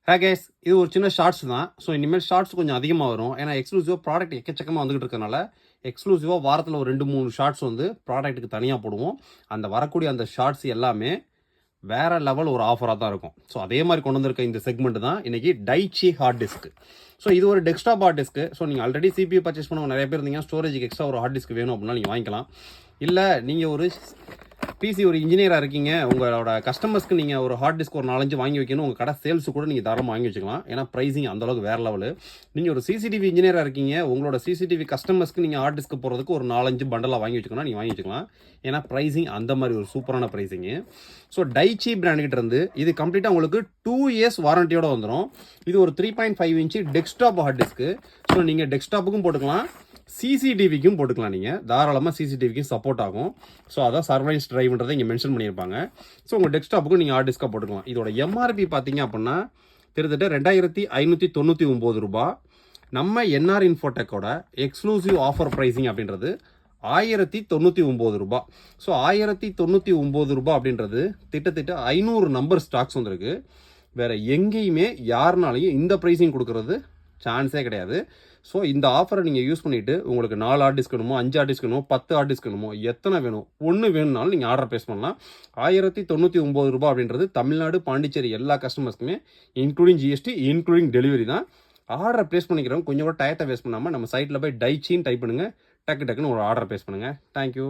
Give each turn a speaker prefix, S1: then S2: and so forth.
S1: ஹே case, இது ஒரு சின்ன ஷார்ட்ஸ் தான். ஸோ இனிமேல் ஷார்ட்ஸ் கொஞ்சம் அதிகமாக வரும். ஏன்னா எக்ஸ்க்ளூசிவாக ப்ராடக்ட் எக்கச்சக்கமாக வந்துகிட்டு இருக்கனால எக்ஸ்க்ளூசிவாக வாரத்தில் ஒரு 2-3 ஷார்ட்ஸ் வந்து ப்ராடக்ட்டுக்கு தனியாக போடுவோம். அந்த வரக்கூடிய அந்த ஷார்ட்ஸ் எல்லாமே வேறு லெவல் ஒரு ஆஃபராக தான் இருக்கும். ஸோ அதே மாதிரி கொண்டு வந்திருக்க இந்த செக்மெண்ட் தான் இன்றைக்கி டைச்சி ஹார்ட் டிஸ்க்கு. ஸோ இது ஒரு டெஸ்க்டாப் ஹார்ட் டிஸ்க்கு. ஸோ நீங்கள் ஆல்ரெடி சிபியூ பர்ச்சேஸ் பண்ணவங்க நிறைய பேர் இருந்தீங்கன்னா ஸ்டோரேஜுக்கு எக்ஸ்ட்ரா ஒரு ஹார்ட் டிஸ்க் வேணும் அப்படின்னா நீங்கள் வாங்கிக்கலாம். இல்லை நீங்கள் ஒரு பிசி ஒரு இன்ஜினியராக இருக்கீங்க, உங்களோட கஸ்டமர்ஸ்க்கு நீங்கள் ஒரு ஹார்ட் டிஸ்க் ஒரு 4-5 வாங்கி வைக்கணும், உங்கள் கடை சேல்ஸு கூட நீங்கள் தாராளமாக வாங்கி வச்சுக்கலாம். ஏன்னா ப்ரைஸிங் அந்தளவுக்கு வேறு லெவலு. நீங்கள் ஒரு சிசிடிவி இன்ஜினியராக இருக்கீங்க, உங்களோட சிசிடிவி கஸ்டமர்ஸ்க்கு நீங்கள் ஹார்ட் டிஸ்க்கு போகிறதுக்கு ஒரு 4-5 பண்டலாக வாங்கி வச்சுக்கணும், நீங்கள் வாங்கி வச்சுக்கலாம். ஏன்னா ப்ரைஸிங் அந்த மாதிரி ஒரு சூப்பரான ப்ரைஸிங்கு. ஸோ டைச்சி பிராண்ட்கிட்ட இருந்து இது கம்ப்ளீட்டாக உங்களுக்கு 2 இயர்ஸ் வாரண்டியோடு வந்துடும். இது ஒரு 3.5 inch desktop hard disk. So நீங்கள் டெஸ்க்டாப்புக்கும் போட்டுக்கலாம், சிசிடிவிக்கும் போட்டுக்கலாம். நீங்கள் தாராளமாக சிசிடிவிக்கும் சப்போர்ட் ஆகும். ஸோ அதான் சர்வைஸ் ட்ரைவ்ன்றதை இங்கே மென்ஷன் பண்ணியிருப்பாங்க. ஸோ உங்கள் டெஸ்க்டாப்புக்கும் நீங்கள் ஹார்ட் டிஸ்காக போட்டுக்கலாம். இதோட எம்ஆர்பி பார்த்தீங்க அப்படின்னா கிட்டத்தட்ட 2599 ரூபா. நம்ம என்ஆர் இன்ஃபோடெக்கோட எக்ஸ்க்ளூசிவ் ஆஃபர் ப்ரைஸிங் அப்படின்றது 1099 ரூபா. ஸோ 1099 ரூபா அப்படின்றது கிட்டத்தட்ட 500 நம்பர் ஸ்டாக்ஸ் வந்துருக்கு. வேறு எங்கேயுமே யாருனாலையும் இந்த ப்ரைஸிங் கொடுக்குறது சான்ஸே கிடையாது. ஸோ இந்த ஆஃபரை நீங்கள் யூஸ் பண்ணிவிட்டு உங்களுக்கு 4 ஹார்ட் டிஸ்க் வேணுமோ, 5 ஹார்ட் டிஸ்க் வேணுமோ, 10 ஹார்ட் டிஸ்க் வேணுமோ, எத்தனை வேணும், ஒன்று வேணும்னாலும் நீங்கள் ஆர்டர் ப்ளேஸ் பண்ணலாம். 1099 ரூபா அப்படின்றது தமிழ்நாடு, பாண்டிச்சேரி எல்லா கஸ்டமர்ஸ்க்குமே இன்க்ளூடிங் ஜிஎஸ்டி, இன்க்ளூடிங் டெலிவரி தான். ஆர்டர் ப்ளேஸ் பண்ணிக்கிறவங்க கொஞ்சம் கூட டயத்தை வேஸ்ட் பண்ணாமல் நம்ம சைட்டில் போய் டைச்சின்னு டைப் பண்ணுங்கள், டக்குன்னு ஒரு ஆர்டர் ப்ளேஸ் பண்ணுங்கள். தேங்க்யூ.